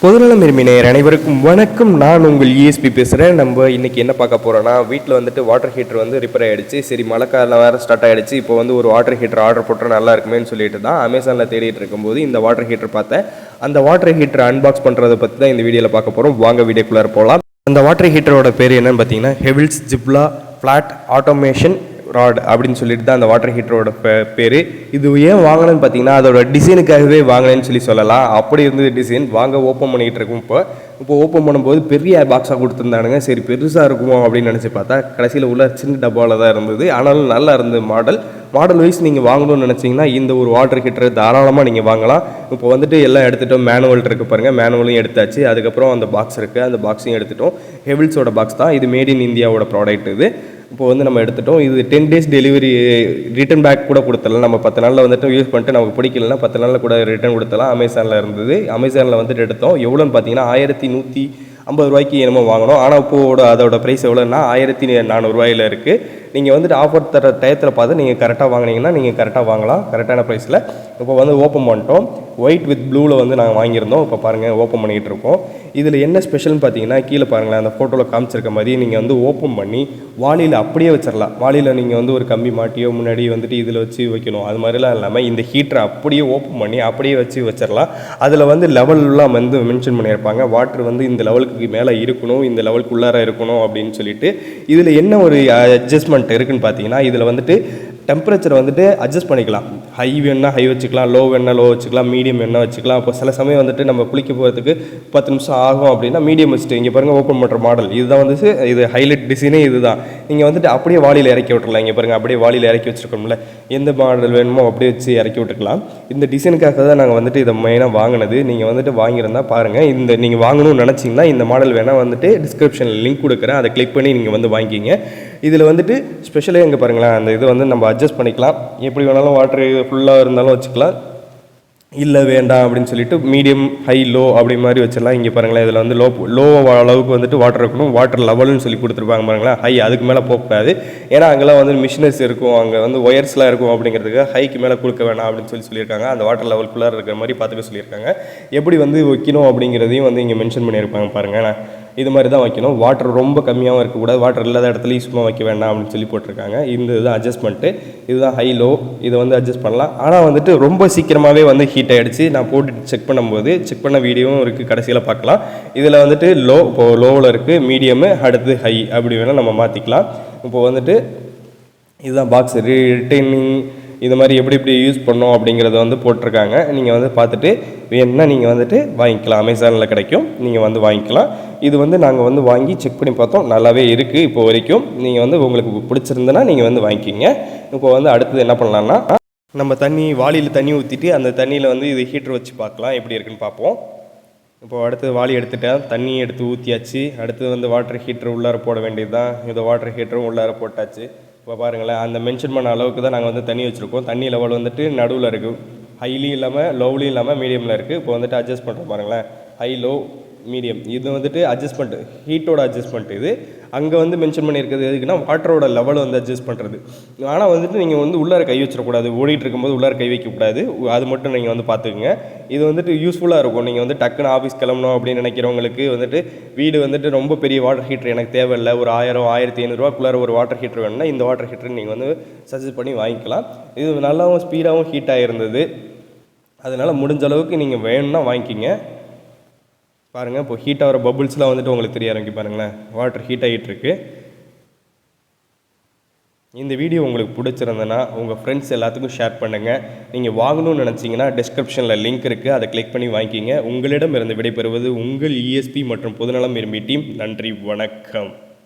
பொதுநலம் விரும்பினர் அனைவருக்கும் வணக்கம். நான் உங்கள் இஎஸ்பி பேசுகிறேன். நம்ம இன்றைக்கி என்ன பார்க்க போகிறோன்னா, வீட்டில் வந்துட்டு வாட்டர் ஹீட்டர் வந்து ரிப்பேர் ஆகிடுச்சு. சரி, மழைக்காலம் வேறு ஸ்டார்ட் ஆகிடுச்சு. இப்போ வந்து ஒரு வாட்டர் ஹீட்டர் ஆர்டர் போட்டால் நல்லா இருக்குமேன்னு சொல்லிட்டு தான் அமேசானில் தேடிட்டு இருக்கும்போது இந்த வாட்டர் ஹீட்டர் பார்த்தேன். அந்த வாட்டர் ஹீட்டர் அன்பாக்ஸ் பண்ணுறதை பற்றி தான் இந்த வீடியோவில் பார்க்க போகிறோம். வாங்க வீடியோக்குள்ளார போகலாம். அந்த வாட்டர் ஹீட்டரோட பேர் என்னன்னு பார்த்தீங்கன்னா ஹெவில்ஸ் ஜிப்லா ஃப்ளாட் ஆட்டோமேஷன் ராட் அப்படின்னு சொல்லிட்டு தான் அந்த வாட்டர் ஹீட்டரோட பேர். இது ஏன் வாங்கினேன்னு பார்த்தீங்கன்னா அதோட டிசைனுக்காகவே வாங்கினேன்னு சொல்லலாம். அப்படி இருந்தது டிசைன். வாங்க ஓப்பன் பண்ணிகிட்டு இருக்கும். இப்போ ஓப்பன் பண்ணும்போது பெரிய பாக்ஸாக கொடுத்துருந்தானுங்க. சரி, பெருசாக இருக்குமோ அப்படின்னு நினச்சி பார்த்தா கடைசியில் உள்ள சின்ன டப்பாவில் தான் இருந்தது. ஆனாலும் நல்லா இருந்தது. மாடல் வைஸ் நீங்கள் வாங்கணும்னு நினச்சிங்கன்னா இந்த ஒரு வாட்டர் ஹீட்டரை தாராளமாக நீங்கள் வாங்கலாம். இப்போ வந்துட்டு எல்லாம் எடுத்துகிட்டோம். மேனுவல் இருக்குது பாருங்கள், மேனுவலையும் எடுத்தாச்சு. அதுக்கப்புறம் அந்த பாக்ஸ் இருக்குது, அந்த பாக்ஸையும் எடுத்துட்டோம். ஹெவில்ஸோட பாக்ஸ் தான் இது. மேட் இன் இந்தியாவோட ப்ராடக்ட் இது. இப்போ வந்து நம்ம எடுத்துட்டோம். இது 10 days டெலிவரி, ரிட்டன் பேக் கூட கொடுத்துடலாம். நம்ம 10 நாளில் வந்துட்டு யூஸ் பண்ணிட்டு நமக்கு பிடிக்கலன்னா 10 நாளில் கூட ரிட்டன் கொடுத்தலாம். அமேசானில் இருந்தது. அமேசானில் வந்துட்டு எடுத்தோம். எவ்வளோன்னு பார்த்தீங்கன்னா 1150 ரூபாய்க்கு என்னமோ வாங்கணும். ஆனால் இப்போது அதோட ப்ரைஸ் எவ்வளோன்னா 1400 ரூபாயில் இருக்குது. நீங்கள் வந்துட்டு ஆஃபர் தர டயத்தில் பார்த்து நீங்கள் கரெக்டாக வாங்கினீங்கன்னா நீங்கள் கரெக்டாக வாங்கலாம், கரெக்டான ப்ரைஸில். இப்போ வந்து ஓப்பன் பண்ணிட்டோம். ஒயிட் வித் ப்ளூவில் வந்து நாங்கள் வாங்கியிருந்தோம். இப்போ பாருங்கள் ஓப்பன் பண்ணிகிட்டு இருக்கோம். இதில் என்ன ஸ்பெஷல்னு பார்த்தீங்கன்னா கீழே பாருங்களேன், அந்த ஃபோட்டோவில் காமிச்சிருக்க மாதிரி நீங்கள் வந்து ஓப்பன் பண்ணி வாளியில் அப்படியே வச்சிடலாம். வாளியில் நீங்கள் வந்து ஒரு கம்பி மாட்டியோ முன்னாடி வந்துட்டு இதில் வச்சு வைக்கணும். அது மாதிரிலாம் இல்லாமல் இந்த ஹீட்டரை அப்படியே ஓப்பன் பண்ணி அப்படியே வச்சிடலாம். அதில் வந்து லெவல்லாம் வந்து மென்ஷன் பண்ணியிருப்பாங்க. வாட்டர் வந்து இந்த லெவலுக்கு மேலே இருக்கணும், இந்த லெவலுக்கு உள்ளார இருக்கணும் அப்படின்னு சொல்லிட்டு. இதில் என்ன ஒரு அட்ஜஸ்ட்மெண்ட் இருக்குன்னு பார்த்தீங்கன்னா இதில் வந்துட்டு டெம்பரேச்சர் வந்துட்டு அட்ஜஸ்ட் பண்ணிக்கலாம். ஹை வேணால் ஹை வச்சுக்கலாம், லோ வேணால் லோ வச்சுக்கலாம், மீடியம் வேணால் வச்சுக்கலாம். அப்போ சில சமயம் வந்துட்டு நம்ம குளிக்க போகிறதுக்கு 10 நிமிஷம் ஆகும் அப்படின்னா மீடியம் வச்சுட்டு இங்கே பாருங்கள் ஓப்பன் பண்ணுற மாடல் இதுதான் வந்துட்டு. இது ஹைலைட் டிசைனே இதுதான். நீங்கள் வந்துட்டு அப்படியே வாளியில் இறக்கி விட்டுறலாம். இங்கே பாருங்கள் அப்படியே வாளியில் இறக்கி வச்சுருக்கோம்ல, எந்த மாடல் வேணுமோ அப்படியே வச்சு இறக்கி விட்டுக்கலாம். இந்த டிசைனுக்காக தான் நாங்கள் வந்துட்டு இதை மெயினாக வாங்கினது. நீங்கள் வந்துட்டு வாங்கியிருந்தால் பாருங்கள். இந்த நீங்கள் வாங்கணும்னு நினச்சிங்கன்னா இந்த மாடல் வேணால் வந்துட்டு டிஸ்கிரிப்ஷனில் லிங்க் கொடுக்குறேன், அதை கிளிக் பண்ணி நீங்கள் வந்து வாங்கிக்கிங்க. இதில் வந்துட்டு ஸ்பெஷலே இங்கே பாருங்களேன், அந்த இது வந்து நம்ம அட்ஜஸ்ட் பண்ணிக்கலாம். எப்படி வேணாலும் வாட்டர் ஃபுல்லாக இருந்தாலும் வச்சுக்கலாம், இல்லை வேண்டாம் அப்படின்னு சொல்லிட்டு மீடியம் ஹை லோ அப்படி மாதிரி வச்சிடலாம். இங்கே பாருங்களேன், இதில் வந்து லோ அளவுக்கு வந்துட்டு வாட்டர் இருக்கணும். வாட்டர் லெவல்னு சொல்லி கொடுத்துருப்பாங்க பாருங்களேன். ஹை அதுக்கு மேலே போகக்கூடாது. ஏன்னா அங்கெல்லாம் வந்து மிஷினரிஸ் இருக்கும், அங்கே வந்து ஒயர்ஸ்லாம் இருக்கும். அப்படிங்கிறதுக்கு ஹைக்கு மேலே கொடுக்க வேணாம் அப்படின்னு சொல்லியிருக்காங்க. அந்த வாட்டர் லெவலுக்குள்ளே இருக்கிற மாதிரி பார்த்துக்க சொல்லியிருக்காங்க. எப்படி வந்து வைக்கணும் அப்படிங்கிறதையும் வந்து இங்கே மென்ஷன் பண்ணியிருப்பாங்க பாருங்கள். இது மாதிரி தான் வைக்கணும். வாட்டர் ரொம்ப கம்மியாகவும் இருக்கக்கூடாது, வாட்டர் இல்லாத இடத்துலையும் சும்மா வைக்க வேண்டாம் அப்படின்னு சொல்லி போட்டிருக்காங்க. இந்த இதுதான் அட்ஜஸ்ட்மெண்ட்டு. இதுதான் ஹை லோ, இதை வந்து அட்ஜஸ்ட் பண்ணலாம். ஆனால் வந்துட்டு ரொம்ப சீக்கிரமாகவே வந்து ஹீட் ஆகிடுச்சு. நான் போட்டு செக் பண்ண வீடியோவும் இருக்குது, கடைசியில் பார்க்கலாம். இதில் வந்துட்டு இப்போது லோவில் இருக்குது, மீடியமு, அடுத்து ஹை அப்படி வேணால் நம்ம மாற்றிக்கலாம். இப்போ வந்துட்டு இதுதான் பாக்ஸ் ரிட்டைனிங் இது மாதிரி எப்படி யூஸ் பண்ணோம் அப்படிங்கிறத வந்து போட்டிருக்காங்க. நீங்கள் வந்து பார்த்துட்டு வேணும்னா நீங்கள் வந்துட்டு வாங்கிக்கலாம். அமேசானில் கிடைக்கும், நீங்கள் வந்து வாங்கிக்கலாம். இது வந்து நாங்கள் வந்து வாங்கி செக் பண்ணி பார்த்தோம், நல்லாவே இருக்குது இப்போ வரைக்கும். நீங்கள் வந்து உங்களுக்கு பிடிச்சிருந்தனா நீங்கள் வந்து வாங்கிக்கிங்க. இப்போ வந்து அடுத்தது என்ன பண்ணலான்னா, நம்ம வாளியில் தண்ணி ஊற்றிட்டு அந்த தண்ணியில் வந்து இது ஹீட்டர் வச்சு பார்க்கலாம் எப்படி இருக்குன்னு பார்ப்போம். இப்போது அடுத்தது வாளி எடுத்துட்டேன், தண்ணி எடுத்து ஊற்றியாச்சு. அடுத்தது வந்து வாட்டர் ஹீட்டர் உள்ளார போட வேண்டியது தான். இந்த வாட்டர் ஹீட்டரும் உள்ளார போட்டாச்சு. இப்போ பாருங்களேன், அந்த மென்ஷன் பண்ண அளவுக்கு தான் நாங்கள் வந்து தண்ணி வச்சுருக்கோம். தண்ணி லெவல் வந்துட்டு நடுவில் இருக்குது, ஹைலியும் இல்லாமல் லோவ்லியும் இல்லாமல் மீடியமில் இருக்குது. இப்போ வந்துட்டு அட்ஜஸ்ட் பண்ணுறோம் பாருங்களேன், ஹை லோ மீடியம். இது வந்துட்டு அட்ஜஸ்ட்மெண்ட், ஹீட்டோட அட்ஜஸ்ட்மெண்ட். இது அங்கே வந்து மென்ஷன் பண்ணியிருக்கிறது எதுக்குன்னா வாட்டரோட லெவலை வந்து அட்ஜஸ்ட் பண்ணுறது. ஆனால் வந்துட்டு நீங்கள் வந்து உள்ளார கை வச்சிடக்கூடாது, ஓடிட்டு இருக்கும்போது உள்ளார கை வைக்கக்கூடாது. அது மட்டும் நீங்கள் வந்து பார்த்துக்குங்க. இது வந்துட்டு யூஸ்ஃபுல்லாக இருக்கும். நீங்கள் வந்து டக்குன்னு ஆஃபீஸ் கிளம்பணும் அப்படின்னு நினைக்கிறவங்களுக்கு வந்துட்டு, வீடு வந்துட்டு ரொம்ப பெரிய வாட்டர் ஹீட்டர் எனக்கு தேவையில்லை, ஒரு 1000-1500 ரூபாக்குள்ளார ஒரு வாட்டர் ஹீட்டர் வேணும்னா இந்த வாட்டர் ஹீட்டர் நீங்கள் வந்து சஜஸ்ட் பண்ணி வாங்கிக்கலாம். இது நல்லாவும் ஸ்பீடாகவும் ஹீட் ஆகிருந்தது. அதனால் முடிஞ்ச அளவுக்கு நீங்கள் வேணும்னா வாங்கிக்கிங்க. பாருங்கள், இப்போ ஹீட் ஆகிற பபுள்ஸ்லாம் வந்துட்டு உங்களுக்கு தெரிய ஆரம்பிக்கு பாருங்களேன், வாட்டர் ஹீட் ஆகிட்டு இருக்கு. இந்த வீடியோ உங்களுக்கு பிடிச்சிருந்ததுன்னா உங்கள் ஃப்ரெண்ட்ஸ் எல்லாத்துக்கும் ஷேர் பண்ணுங்கள். நீங்கள் வாங்கணும்னு நினச்சிங்கன்னா டிஸ்கிரிப்ஷனில் லிங்க் இருக்குது, அதை கிளிக் பண்ணி வாங்கிக்கிங்க. உங்களிடம் இருந்து விடைபெறுவது உங்கள் இஎஸ்பி மற்றும் பொதுநலம் விரும்பி டீம். நன்றி, வணக்கம்.